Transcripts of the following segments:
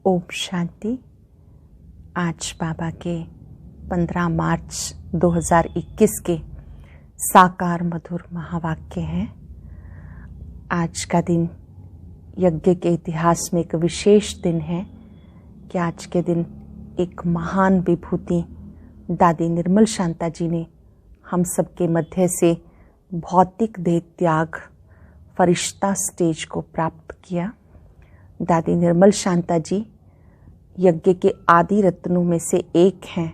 ओम शांति। आज बाबा के 15 मार्च 2021 के साकार मधुर महावाक्य हैं। आज का दिन यज्ञ के इतिहास में एक विशेष दिन है कि आज के दिन एक महान विभूति दादी निर्मल शांता जी ने हम सबके मध्य से भौतिक देह त्याग फरिश्ता स्टेज को प्राप्त किया। दादी निर्मल शांता जी यज्ञ के आदि रत्नों में से एक हैं,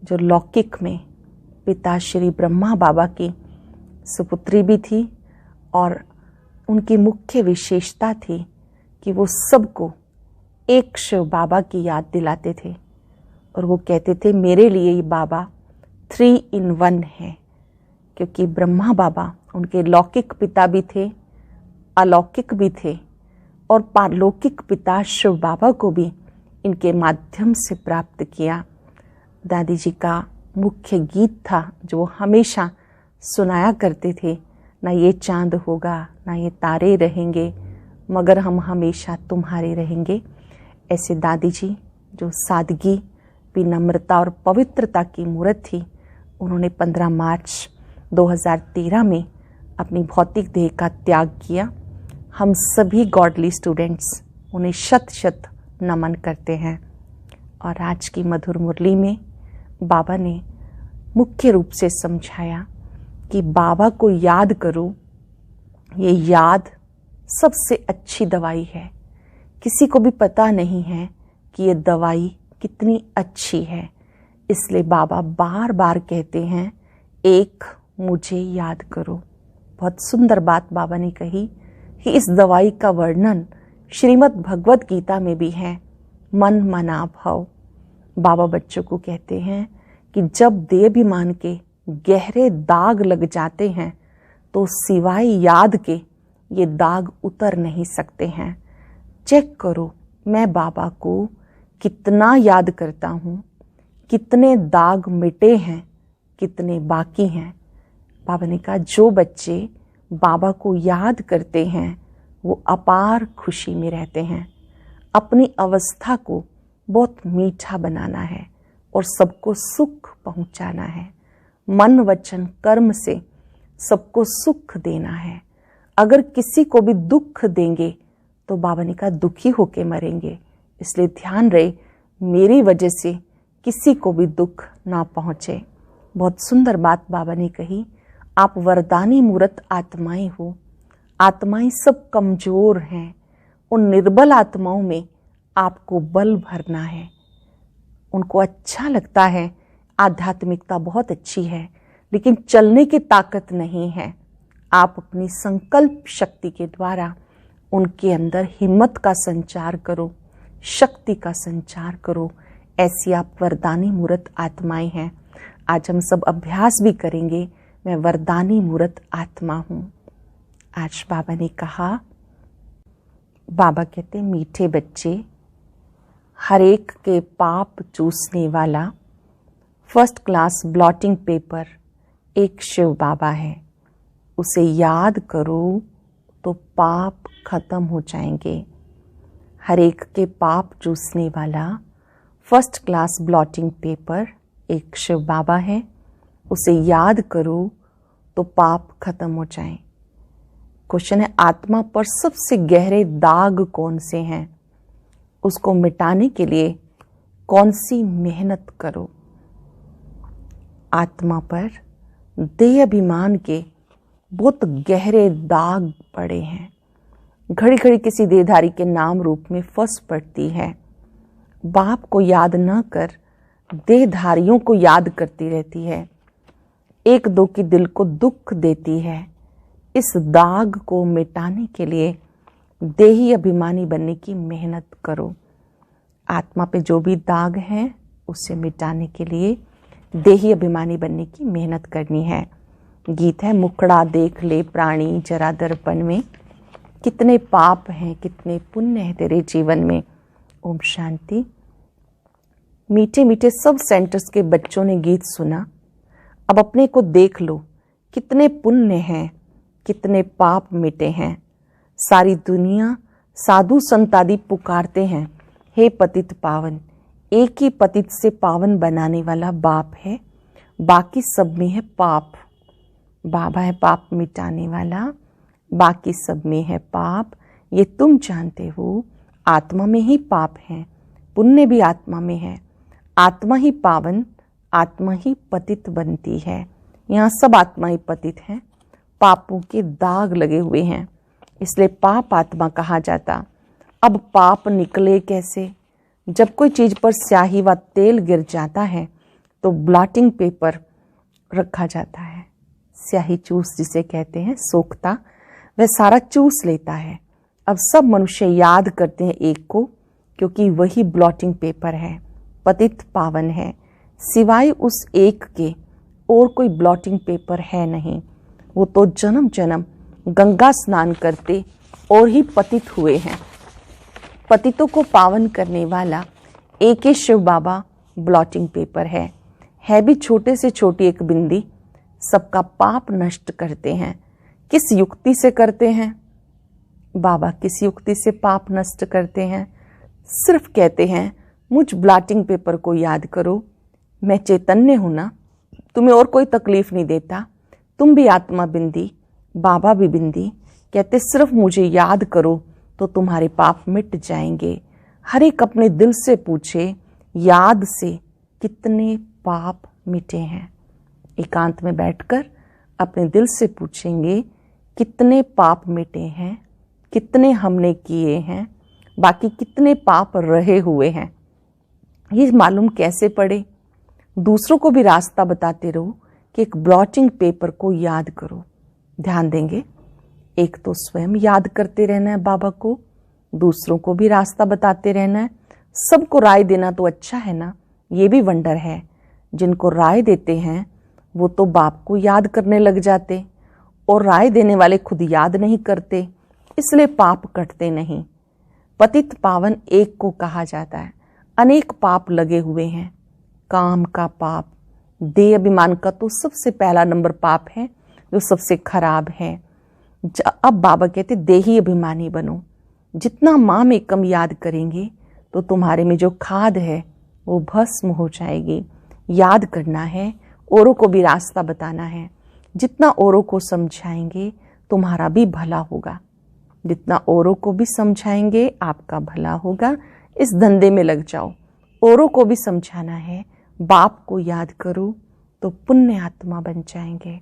जो लौकिक में पिता श्री ब्रह्मा बाबा की सुपुत्री भी थी और उनकी मुख्य विशेषता थी कि वो सबको एक शिव बाबा की याद दिलाते थे और वो कहते थे मेरे लिए ये बाबा 3 in 1 है, क्योंकि ब्रह्मा बाबा उनके लौकिक पिता भी थे, अलौकिक भी थे और पारलौकिक पिता शिव बाबा को भी इनके माध्यम से प्राप्त किया। दादी जी का मुख्य गीत था जो हमेशा सुनाया करते थे, ना ये चांद होगा ना ये तारे रहेंगे मगर हम हमेशा तुम्हारे रहेंगे। ऐसे दादी जी जो सादगी, विनम्रता और पवित्रता की मूर्त थी, उन्होंने 15 मार्च 2013 में अपनी भौतिक देह का त्याग किया। हम सभी गॉडली स्टूडेंट्स उन्हें शत शत नमन करते हैं। और आज की मधुर मुरली में बाबा ने मुख्य रूप से समझाया कि बाबा को याद करो, ये याद सबसे अच्छी दवाई है। किसी को भी पता नहीं है कि ये दवाई कितनी अच्छी है, इसलिए बाबा बार बार कहते हैं एक मुझे याद करो। बहुत सुंदर बात बाबा ने कही कि इस दवाई का वर्णन श्रीमद् भगवत गीता में भी है, मन मना भव। बाबा बच्चों को कहते हैं कि जब देहाभिमान के गहरे दाग लग जाते हैं तो सिवाय याद के ये दाग उतर नहीं सकते हैं। चेक करो मैं बाबा को कितना याद करता हूँ, कितने दाग मिटे हैं, कितने बाकी हैं। बाबा ने कहा जो बच्चे बाबा को याद करते हैं वो अपार खुशी में रहते हैं। अपनी अवस्था को बहुत मीठा बनाना है और सबको सुख पहुंचाना है। मन वचन कर्म से सबको सुख देना है। अगर किसी को भी दुख देंगे तो बाबा ने कहा दुखी होके मरेंगे, इसलिए ध्यान रहे मेरी वजह से किसी को भी दुख ना पहुंचे। बहुत सुंदर बात बाबा ने कही, आप वरदानी मूर्त आत्माएं हो। आत्माएं सब कमजोर हैं, उन निर्बल आत्माओं में आपको बल भरना है। उनको अच्छा लगता है आध्यात्मिकता बहुत अच्छी है, लेकिन चलने की ताकत नहीं है। आप अपनी संकल्प शक्ति के द्वारा उनके अंदर हिम्मत का संचार करो, शक्ति का संचार करो। ऐसी आप वरदानी मूर्त आत्माएं हैं। आज हम सब अभ्यास भी करेंगे, मैं वरदानी मूर्त आत्मा हूँ। आज बाबा ने कहा, बाबा कहते मीठे बच्चे, हर एक के पाप चूसने वाला फर्स्ट क्लास ब्लॉटिंग पेपर एक शिव बाबा है। उसे याद करो तो पाप खत्म हो जाएंगे। हर एक के पाप चूसने वाला फर्स्ट क्लास ब्लॉटिंग पेपर एक शिव बाबा है। उसे याद करो तो पाप खत्म हो जाएं। क्वेश्चन है, आत्मा पर सबसे गहरे दाग कौन से हैं? उसको मिटाने के लिए कौन सी मेहनत करो? आत्मा पर देह अभिमान के बहुत गहरे दाग पड़े हैं। घड़ी घड़ी किसी देहधारी के नाम रूप में फंस पड़ती है। बाप को याद न कर देहधारियों को याद करती रहती है। एक दो की दिल को दुख देती है। इस दाग को मिटाने के लिए देही अभिमानी बनने की मेहनत करो। आत्मा पे जो भी दाग हैं उसे मिटाने के लिए देही अभिमानी बनने की मेहनत करनी है। गीत है, मुखड़ा देख ले प्राणी जरा दर्पण में, कितने पाप हैं कितने पुण्य हैं तेरे जीवन में। ओम शांति। मीठे मीठे सब सेंटर्स के बच्चों ने गीत सुना। अब अपने को देख लो, कितने पुण्य हैं, कितने पाप मिटे हैं। सारी दुनिया साधु संत आदि पुकारते हैं, हे पतित पावन, एक ही पतित से पावन बनाने वाला बाप है, बाकी सब में है पाप। बाबा है पाप मिटाने वाला, बाकी सब में है पाप। ये तुम जानते हो, आत्मा में ही पाप है, पुण्य भी आत्मा में है। आत्मा ही पावन, आत्मा ही पतित बनती है। यहाँ सब आत्मा ही पतित हैं, पापों के दाग लगे हुए हैं, इसलिए पाप आत्मा कहा जाता। अब पाप निकले कैसे? जब कोई चीज पर स्याही व तेल गिर जाता है तो ब्लॉटिंग पेपर रखा जाता है। स्याही चूस जिसे कहते हैं, सोखता, वह सारा चूस लेता है। अब सब मनुष्य याद करते हैं एक को, क्योंकि वही ब्लॉटिंग पेपर है, पतित पावन है। सिवाय उस एक के और कोई ब्लॉटिंग पेपर है नहीं। वो तो जन्म जन्म गंगा स्नान करते और ही पतित हुए हैं। पतितों को पावन करने वाला एक ही शिव बाबा ब्लॉटिंग पेपर है भी छोटे से छोटी एक बिंदी, सबका पाप नष्ट करते हैं। किस युक्ति से करते हैं? बाबा किस युक्ति से पाप नष्ट करते हैं? सिर्फ कहते हैं, मुझ ब्लॉटिंग पेपर को याद करो, मैं चैतन्य हूं ना, तुम्हें और कोई तकलीफ नहीं देता, तुम भी आत्मा बिंदी, बाबा भी बिंदी। कहते सिर्फ मुझे याद करो तो तुम्हारे पाप मिट जाएंगे। हर एक अपने दिल से पूछे, याद से कितने पाप मिटे हैं। एकांत में बैठकर अपने दिल से पूछेंगे, कितने पाप मिटे हैं, कितने हमने किए हैं, बाकी कितने पाप रहे हुए हैं। ये मालूम कैसे पड़े? दूसरों को भी रास्ता बताते रहो कि एक ब्लॉटिंग पेपर को याद करो। ध्यान देंगे, एक तो स्वयं याद करते रहना है बाबा को, दूसरों को भी रास्ता बताते रहना है। सबको राय देना तो अच्छा है ना, ये भी वंडर है। जिनको राय देते हैं वो तो बाप को याद करने लग जाते, और राय देने वाले खुद याद नहीं करते, इसलिए पाप कटते नहीं। पतित पावन एक को कहा जाता है। अनेक पाप लगे हुए हैं। काम का पाप, देह अभिमान का तो सबसे पहला नंबर पाप है, जो सबसे खराब है। अब बाबा कहते देही अभिमानी बनो। जितना माँ में कम याद करेंगे तो तुम्हारे में जो खाद है वो भस्म हो जाएगी। याद करना है, औरों को भी रास्ता बताना है। जितना औरों को समझाएंगे तुम्हारा भी भला होगा। जितना औरों को भी समझाएंगे आपका भला होगा। इस धंधे में लग जाओ। औरों को भी समझाना है, बाप को याद करो तो पुण्य आत्मा बन जाएंगे।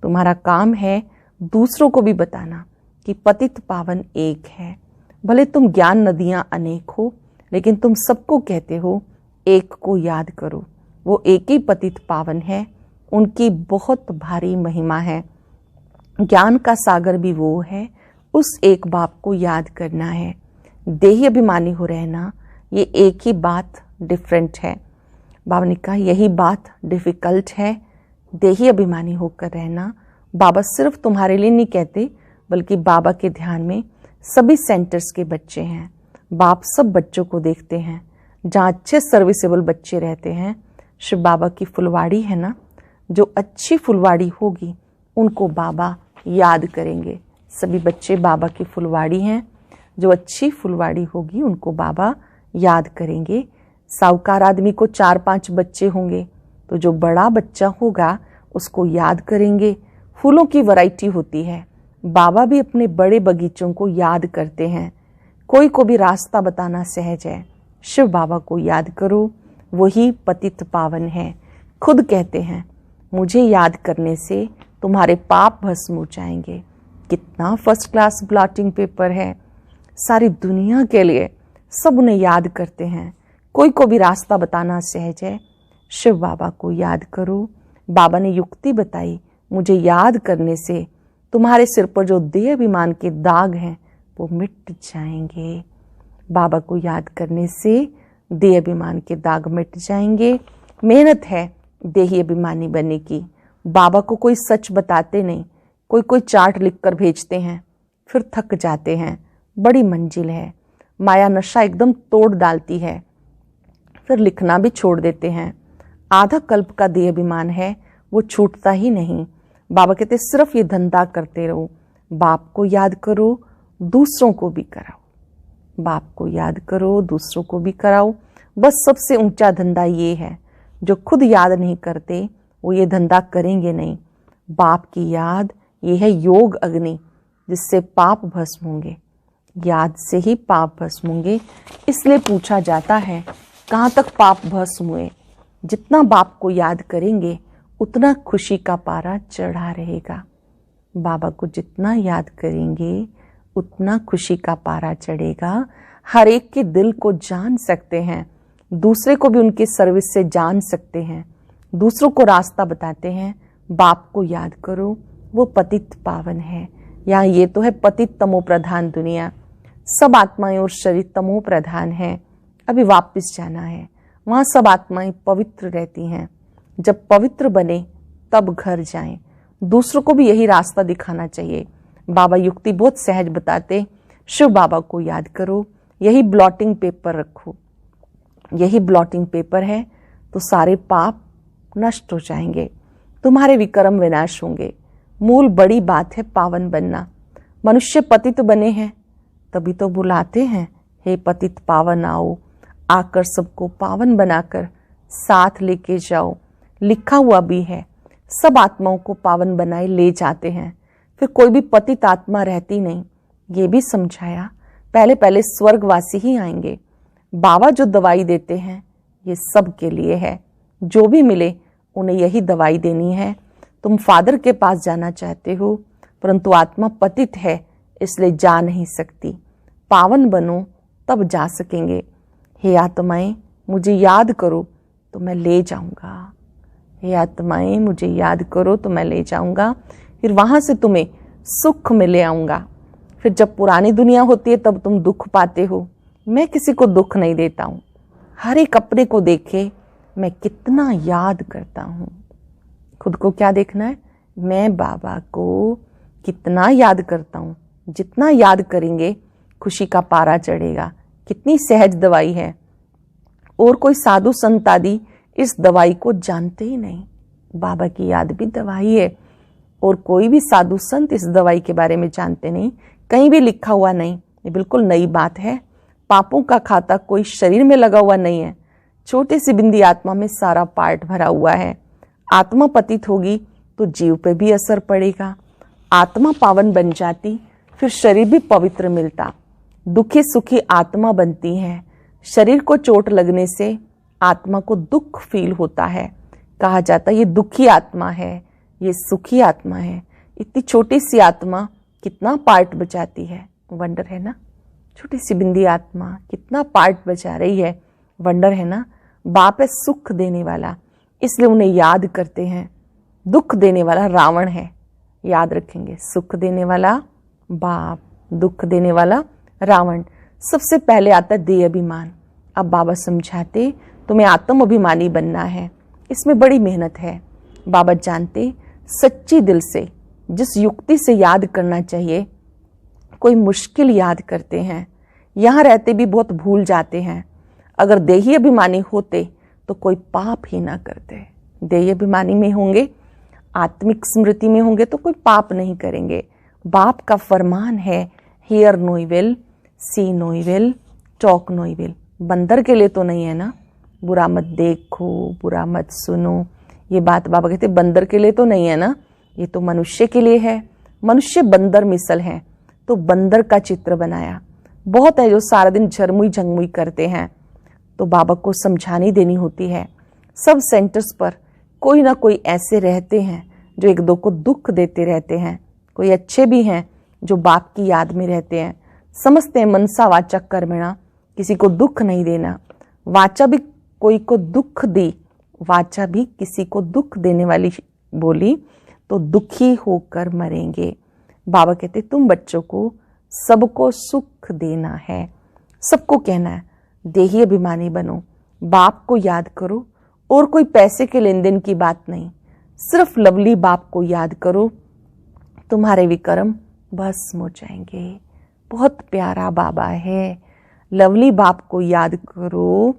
तुम्हारा काम है दूसरों को भी बताना कि पतित पावन एक है। भले तुम ज्ञान नदियां अनेक हो, लेकिन तुम सबको कहते हो एक को याद करो। वो एक ही पतित पावन है, उनकी बहुत भारी महिमा है। ज्ञान का सागर भी वो है, उस एक बाप को याद करना है। देही अभिमानी हो रहना, ये एक ही बात डिफरेंट है। बाबा ने कहा यही बात डिफिकल्ट है, देही अभिमानी होकर रहना। बाबा सिर्फ तुम्हारे लिए नहीं कहते, बल्कि बाबा के ध्यान में सभी सेंटर्स के बच्चे हैं। बाप सब बच्चों को देखते हैं। जहाँ अच्छे सर्विसेबल बच्चे रहते हैं, शिव बाबा की फुलवाड़ी है ना, जो अच्छी फुलवाड़ी होगी उनको बाबा याद करेंगे। सभी बच्चे बाबा की फुलवाड़ी हैं, जो अच्छी फुलवाड़ी होगी उनको बाबा याद करेंगे। साहूकार आदमी को 4-5 बच्चे होंगे, तो जो बड़ा बच्चा होगा उसको याद करेंगे। फूलों की वैरायटी होती है, बाबा भी अपने बड़े बगीचों को याद करते हैं। कोई को भी रास्ता बताना सहज है। शिव बाबा को याद करो, वही पतित पावन है। खुद कहते हैं मुझे याद करने से तुम्हारे पाप भस्म हो जाएंगे। कितना फर्स्ट क्लास ब्लॉटिंग पेपर है, सारी दुनिया के लिए। सब उन्हें याद करते हैं। कोई को भी रास्ता बताना सहज है। शिव बाबा को याद करो। बाबा ने युक्ति बताई, मुझे याद करने से तुम्हारे सिर पर जो देह अभिमान के दाग हैं वो मिट जाएंगे। बाबा को याद करने से देह अभिमान के दाग मिट जाएंगे। मेहनत है देही अभिमानी बनने की। बाबा को कोई सच बताते नहीं, कोई चार्ट लिखकर भेजते हैं, फिर थक जाते हैं। बड़ी मंजिल है, माया नशा एकदम तोड़ डालती है, फिर लिखना भी छोड़ देते हैं। आधा कल्प का देह अभिमान है, वो छूटता ही नहीं। बाबा कहते सिर्फ ये धंधा करते रहो, बाप को याद करो, दूसरों को भी कराओ। बाप को याद करो, दूसरों को भी कराओ। बस सबसे ऊंचा धंधा ये है, जो खुद याद नहीं करते वो ये धंधा करेंगे नहीं। बाप की याद ये है योग अग्नि, जिससे पाप भस्म होंगे। याद से ही पाप भस्म होंगे। इसलिए पूछा जाता है कहाँ तक पाप भस्म हुए। जितना बाप को याद करेंगे उतना खुशी का पारा चढ़ा रहेगा। बाबा को जितना याद करेंगे उतना खुशी का पारा चढ़ेगा। हर एक के दिल को जान सकते हैं, दूसरे को भी उनके सर्विस से जान सकते हैं, दूसरों को रास्ता बताते हैं। बाप को याद करो, वो पतित पावन है। यहाँ ये तो है पतित तमो प्रधान दुनिया, सब आत्माएं और शरीर तमो प्रधान है। अभी वापस जाना है, वहाँ सब आत्माएं पवित्र रहती हैं। जब पवित्र बने तब घर जाएं। दूसरों को भी यही रास्ता दिखाना चाहिए। बाबा युक्ति बहुत सहज बताते, शिव बाबा को याद करो, यही ब्लॉटिंग पेपर रखो। यही ब्लॉटिंग पेपर है तो सारे पाप नष्ट हो जाएंगे, तुम्हारे विक्रम विनाश होंगे। मूल बड़ी बात है पावन बनना। मनुष्य पतित बने हैं तभी तो बुलाते हैं, हे पतित पावन आओ, आकर सबको पावन बनाकर साथ लेके जाओ। लिखा हुआ भी है, सब आत्माओं को पावन बनाए ले जाते हैं, फिर कोई भी पतित आत्मा रहती नहीं। ये भी समझाया, पहले पहले स्वर्गवासी ही आएंगे। बाबा जो दवाई देते हैं ये सब के लिए है, जो भी मिले उन्हें यही दवाई देनी है। तुम फादर के पास जाना चाहते हो परंतु आत्मा पतित है इसलिए जा नहीं सकती। पावन बनो तब जा सकेंगे। हे आत्माएं मुझे याद करो तो मैं ले जाऊंगा। हे आत्माएं मुझे याद करो तो मैं ले जाऊंगा, फिर वहां से तुम्हें सुख में ले आऊंगा। फिर जब पुरानी दुनिया होती है तब तुम दुख पाते हो। मैं किसी को दुख नहीं देता हूं। हर एक अपने को देखे मैं कितना याद करता हूं। खुद को क्या देखना है, मैं बाबा को कितना याद करता हूं। जितना याद करेंगे खुशी का पारा चढ़ेगा। कितनी सहज दवाई है। और कोई साधु संत आदि इस दवाई को जानते ही नहीं। बाबा की याद भी दवाई है, और कोई भी साधु संत इस दवाई के बारे में जानते नहीं, कहीं भी लिखा हुआ नहीं। ये बिल्कुल नई बात है। पापों का खाता कोई शरीर में लगा हुआ नहीं है, छोटी सी बिंदी आत्मा में सारा पार्ट भरा हुआ है। आत्मा पतित होगी तो जीव पे भी असर पड़ेगा। आत्मा पावन बन जाती फिर शरीर भी पवित्र मिलता। दुखी सुखी आत्मा बनती है। शरीर को चोट लगने से आत्मा को दुख फील होता है। कहा जाता है ये दुखी आत्मा है, ये सुखी आत्मा है। इतनी छोटी सी आत्मा कितना पार्ट बचाती है, वंडर है ना। छोटी सी बिंदी आत्मा कितना पार्ट बचा रही है, वंडर है ना। बाप है सुख देने वाला, इसलिए उन्हें याद करते हैं। दुख देने वाला रावण है, याद रखेंगे। सुख देने वाला बाप, दुख देने वाला रावण। सबसे पहले आता है देह अभिमान। अब बाबा समझाते तुम्हें आत्म अभिमानी बनना है, इसमें बड़ी मेहनत है। बाबा जानते सच्ची दिल से जिस युक्ति से याद करना चाहिए। कोई मुश्किल याद करते हैं, यहाँ रहते भी बहुत भूल जाते हैं। अगर देही अभिमानी होते तो कोई पाप ही ना करते। देही अभिमानी में होंगे, आत्मिक स्मृति में होंगे तो कोई पाप नहीं करेंगे। बाप का फरमान है, hear no evil, see no evil, talk no evil. बंदर के लिए तो नहीं है ना, बुरा मत देखो, बुरा मत सुनो। ये बात बाबा कहते बंदर के लिए तो नहीं है ना, ये तो मनुष्य के लिए है। मनुष्य बंदर मिसल है तो बंदर का चित्र बनाया। बहुत है जो सारा दिन झरमुई झंगमुई करते हैं, तो बाबा को समझानी देनी होती है। सब सेंटर्स पर कोई ना कोई ऐसे रहते हैं जो एक दो को दुख देते रहते हैं। कोई अच्छे भी हैं जो बाप की याद में रहते हैं। समझते हैं मनसा वाचा कर्मणा, किसी को दुख नहीं देना। वाचा भी कोई को दुख दी, वाचा भी किसी को दुख देने वाली बोली तो दुखी होकर मरेंगे। बाबा कहते तुम बच्चों को सबको सुख देना है, सबको कहना है देही अभिमानी बनो, बाप को याद करो। और कोई पैसे के लेन देन की बात नहीं, सिर्फ लवली बाप को याद करो, तुम्हारे विक्रम भस्म हो जाएंगे। बहुत प्यारा बाबा है। लवली बाप को याद करो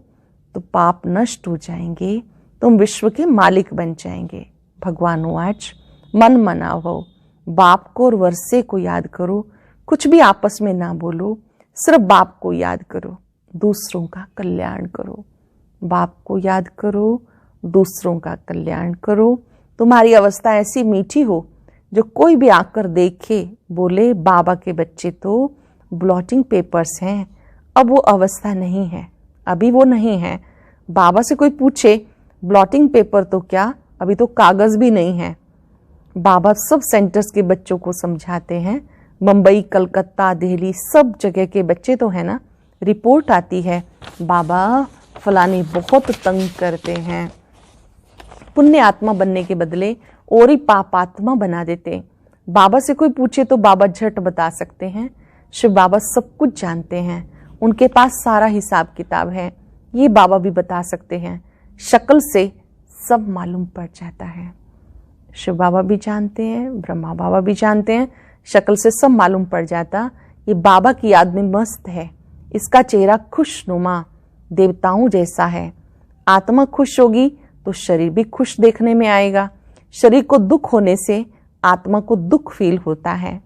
तो पाप नष्ट हो जाएंगे, तुम विश्व के मालिक बन जाएंगे। भगवानो आज मन मनाओ, बाप को और वर्षे को याद करो। कुछ भी आपस में ना बोलो, सिर्फ बाप को याद करो, दूसरों का कल्याण करो। बाप को याद करो, दूसरों का कल्याण करो। तुम्हारी अवस्था ऐसी मीठी हो जो कोई भी आकर देखे बोले बाबा के बच्चे तो ब्लॉटिंग पेपर्स हैं। अब वो अवस्था नहीं है, अभी वो नहीं है। बाबा से कोई पूछे ब्लॉटिंग पेपर तो क्या, अभी तो कागज भी नहीं है। बाबा सब सेंटर्स के बच्चों को समझाते हैं, मुंबई, कलकत्ता, दिल्ली, सब जगह के बच्चे तो है ना। रिपोर्ट आती है बाबा फलाने बहुत तंग करते हैं, पुण्य आत्मा बनने के बदले और ही पाप आत्मा बना देते। बाबा से कोई पूछे तो बाबा झट बता सकते हैं। शिव बाबा सब कुछ जानते हैं, उनके पास सारा हिसाब किताब है। ये बाबा भी बता सकते हैं, शक्ल से सब मालूम पड़ जाता है। शिव बाबा भी जानते हैं, ब्रह्मा बाबा भी जानते हैं, शक्ल से सब मालूम पड़ जाता। ये बाबा की याद में मस्त है, इसका चेहरा खुशनुमा देवताओं जैसा है। आत्मा खुश होगी तो शरीर भी खुश देखने में आएगा। शरीर को दुख होने से आत्मा को दुख फील होता है।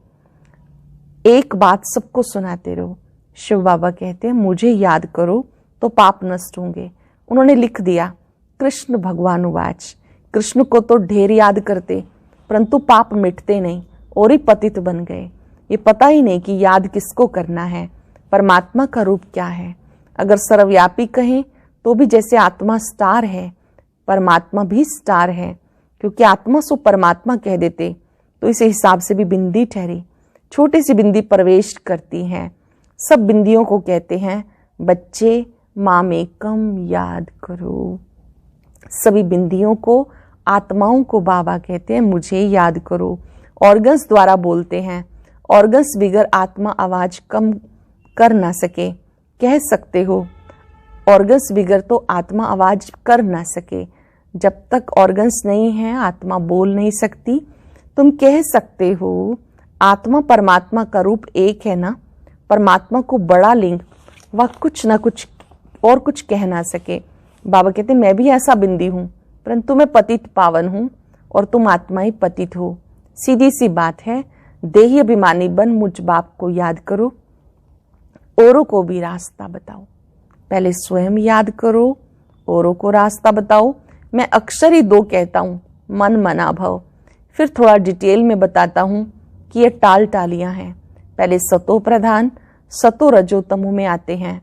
एक बात सबको सुनाते रहो। शिव बाबा कहते हैं मुझे याद करो तो पाप नष्ट होंगे। उन्होंने लिख दिया कृष्ण भगवान उवाच। कृष्ण को तो ढेर याद करते परंतु पाप मिटते नहीं और ही पतित बन गए। ये पता ही नहीं कि याद किसको करना है, परमात्मा का रूप क्या है। अगर सर्वव्यापी कहें तो भी जैसे आत्मा स्टार है, परमात्मा भी स्टार है, क्योंकि आत्मा सो परमात्मा कह देते तो इस हिसाब से भी बिंदी ठहरी। छोटी सी बिंदी प्रवेश करती है। सब बिंदियों को कहते हैं बच्चे माम एकम याद करो। सभी बिंदियों को, आत्माओं को बाबा कहते हैं मुझे याद करो। ऑर्गन्स द्वारा बोलते हैं, ऑर्गन्स बिगर आत्मा आवाज कम कर ना सके। कह सकते हो ऑर्गन्स बिगर तो आत्मा आवाज कर ना सके। जब तक ऑर्गन्स नहीं है आत्मा बोल नहीं सकती। तुम कह सकते हो आत्मा परमात्मा का रूप एक है ना। परमात्मा को बड़ा लिंग वह कुछ ना कुछ और कुछ कह ना सके। बाबा कहते मैं भी ऐसा बिंदी हूं परंतु मैं पतित पावन हूं और तुम आत्मा ही पतित हो। सीधी सी बात है, देही अभिमानी बन मुझ बाप को याद करो, औरों को भी रास्ता बताओ। पहले स्वयं याद करो, औरों को रास्ता बताओ। मैं अक्षर ही दो कहता हूं, मन मना भव। फिर थोड़ा डिटेल में बताता हूं कि ये टाल टालियां हैं। पहले सतो प्रधान, सतो रजो तमो में आते हैं।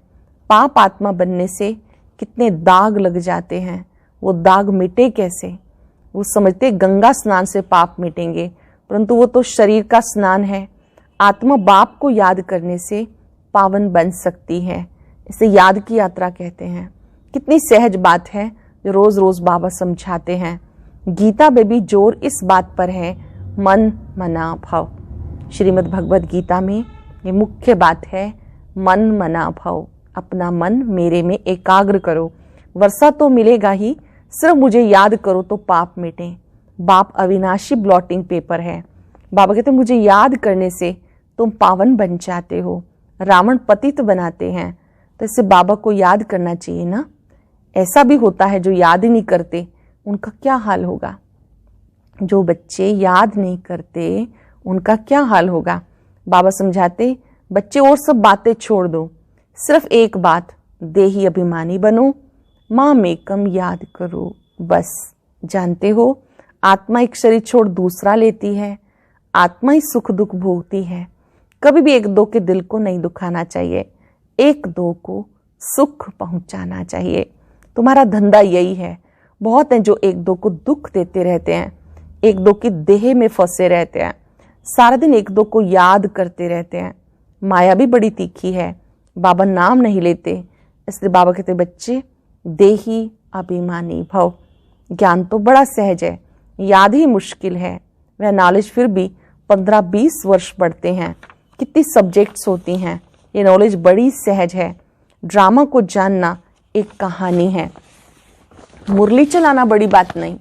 पाप आत्मा बनने से कितने दाग लग जाते हैं, वो दाग मिटे कैसे। वो समझते गंगा स्नान से पाप मिटेंगे, परंतु वो तो शरीर का स्नान है। आत्मा बाप को याद करने से पावन बन सकती है। इसे याद की यात्रा कहते हैं। कितनी सहज बात है जो रोज रोज बाबा समझाते हैं। गीता में भी जोर इस बात पर है, मन मना भव। श्रीमद् भगवद गीता में ये मुख्य बात है, मन मना भव। अपना मन मेरे में एकाग्र करो, वर्षा तो मिलेगा ही, सिर्फ मुझे याद करो तो पाप मिटे। बाप अविनाशी ब्लॉटिंग पेपर है। बाबा कहते मुझे याद करने से तुम पावन बन जाते हो। रावण पतित बनाते हैं, तो इससे बाबा को याद करना चाहिए ना। ऐसा भी होता है जो याद ही नहीं करते, उनका क्या हाल होगा। जो बच्चे याद नहीं करते उनका क्या हाल होगा। बाबा समझाते बच्चे और सब बातें छोड़ दो, सिर्फ एक बात, देही अभिमानी बनो, माम एकम याद करो। बस जानते हो आत्मा एक शरीर छोड़ दूसरा लेती है। आत्मा ही सुख दुख भोगती है। कभी भी एक दो के दिल को नहीं दुखाना चाहिए, एक दो को सुख पहुंचाना चाहिए। तुम्हारा धंधा यही है। बहुत हैं जो एक दो को दुख देते रहते हैं, एक दो की देह में फंसे रहते हैं, सारा दिन एक दो को याद करते रहते हैं। माया भी बड़ी तीखी है, बाबा नाम नहीं लेते। इसलिए बाबा कहते बच्चे देही अभिमानी भव। ज्ञान तो बड़ा सहज है, याद ही मुश्किल है। वह नॉलेज फिर भी 15-20 वर्ष पढ़ते हैं। कितनी सब्जेक्ट्स होती हैं, ये नॉलेज बड़ी सहज है। ड्रामा को जानना एक कहानी है। मुरली चलाना बड़ी बात नहीं,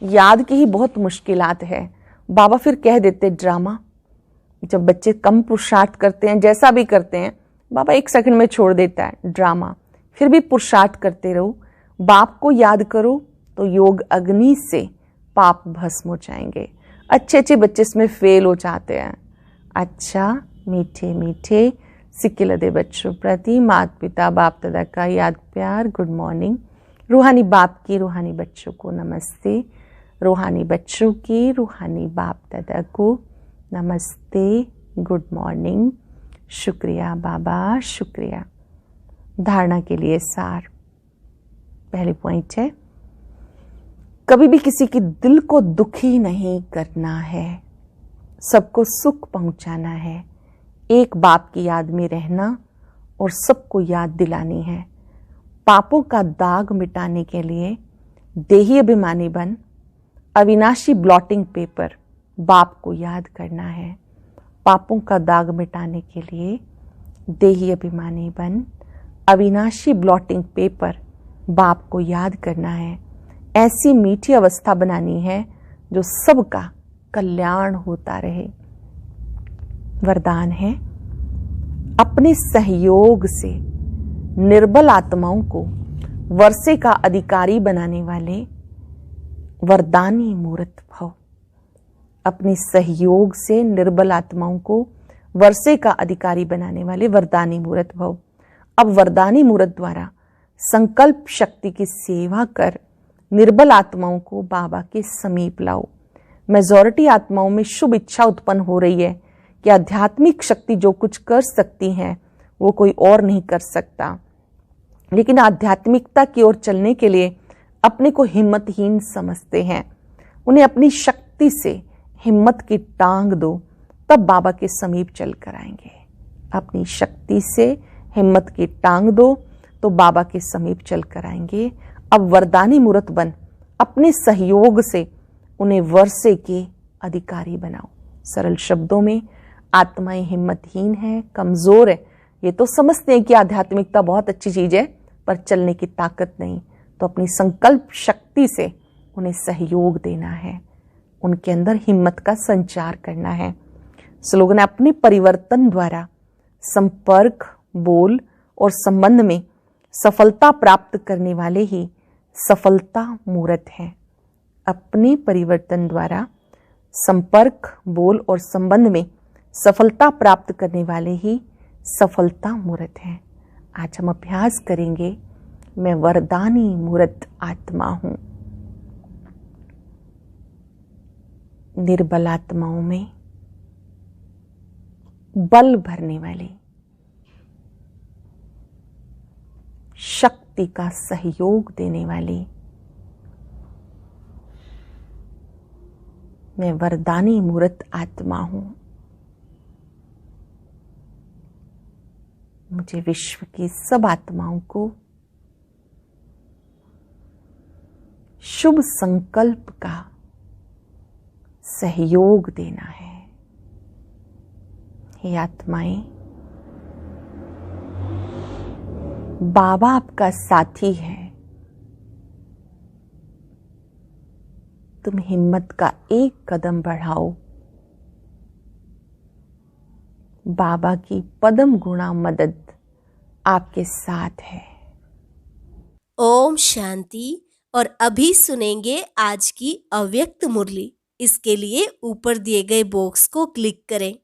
याद की ही बहुत मुश्किलात है। बाबा फिर कह देते ड्रामा। जब बच्चे कम पुरुषार्थ करते हैं, जैसा भी करते हैं, बाबा 1 सेकंड में छोड़ देता है ड्रामा। फिर भी पुरुषार्थ करते रहो, बाप को याद करो तो योग अग्नि से पाप भस्म हो जाएंगे। अच्छे अच्छे बच्चे इसमें फेल हो जाते हैं। अच्छा मीठे मीठे सिक्किलदे बच्चों प्रति माता पिता बाप दादा का याद प्यार गुड मॉर्निंग। रूहानी बाप की रूहानी बच्चों को नमस्ते। रूहानी बच्चों की रूहानी बाप दादा को नमस्ते, गुड मॉर्निंग। शुक्रिया बाबा, शुक्रिया। धारणा के लिए सार। पहले पॉइंट है, कभी भी किसी के दिल को दुखी नहीं करना है, सबको सुख पहुंचाना है, एक बाप की याद में रहना और सबको याद दिलानी है। पापों का दाग मिटाने के लिए देही अभिमानी बन अविनाशी ब्लॉटिंग पेपर बाप को याद करना है। पापों का दाग मिटाने के लिए देही अभिमानी बन अविनाशी ब्लॉटिंग पेपर बाप को याद करना है। ऐसी मीठी अवस्था बनानी है जो सबका कल्याण होता रहे। वरदान है, अपने सहयोग से निर्बल आत्माओं को वर्षे का अधिकारी बनाने वाले वरदानी मूर्त भव। अपने सहयोग से निर्बल आत्माओं को वर्षे का अधिकारी बनाने वाले वरदानी मूर्त भव। अब वरदानी मूर्त द्वारा संकल्प शक्ति की सेवा कर निर्बल आत्माओं को बाबा के समीप लाओ। मेजॉरिटी आत्माओं में शुभ इच्छा उत्पन्न हो रही है कि आध्यात्मिक शक्ति जो कुछ कर सकती है वो कोई और नहीं कर सकता, लेकिन आध्यात्मिकता की ओर चलने के लिए अपने को हिम्मतहीन समझते हैं। उन्हें अपनी शक्ति से हिम्मत की टांग दो, तब बाबा के समीप चल कर आएंगे। अपनी शक्ति से हिम्मत की टांग दो तो बाबा के समीप चल कर आएंगे। अब वरदानी मूर्त बन अपने सहयोग से उन्हें वर्षे के अधिकारी बनाओ। सरल शब्दों में, आत्माएं हिम्मतहीन है, कमजोर है, ये तो समझते हैं कि आध्यात्मिकता बहुत अच्छी चीज है, पर चलने की ताकत नहीं। तो अपनी संकल्प शक्ति से उन्हें सहयोग देना है, उनके अंदर हिम्मत का संचार करना है। स्लोगन है, अपने परिवर्तन द्वारा संपर्क, बोल और संबंध में सफलता प्राप्त करने वाले ही सफलता मूर्त हैं। अपने परिवर्तन द्वारा संपर्क, बोल और संबंध में सफलता प्राप्त करने वाले ही सफलता मूर्त हैं। आज हम अभ्यास करेंगे, मैं वरदानी मूर्त आत्मा हूं। निर्बल आत्माओं में बल भरने वाली, शक्ति का सहयोग देने वाली मैं वरदानी मूर्त आत्मा हूं। मुझे विश्व की सब आत्माओं को शुभ संकल्प का सहयोग देना है। हे आत्माएं, बाबा आपका साथी है। तुम हिम्मत का एक कदम बढ़ाओ। बाबा की पदम गुणा मदद आपके साथ है। ओम शांति। और अभी सुनेंगे आज की अव्यक्त मुरली। इसके लिए ऊपर दिए गए बॉक्स को क्लिक करें।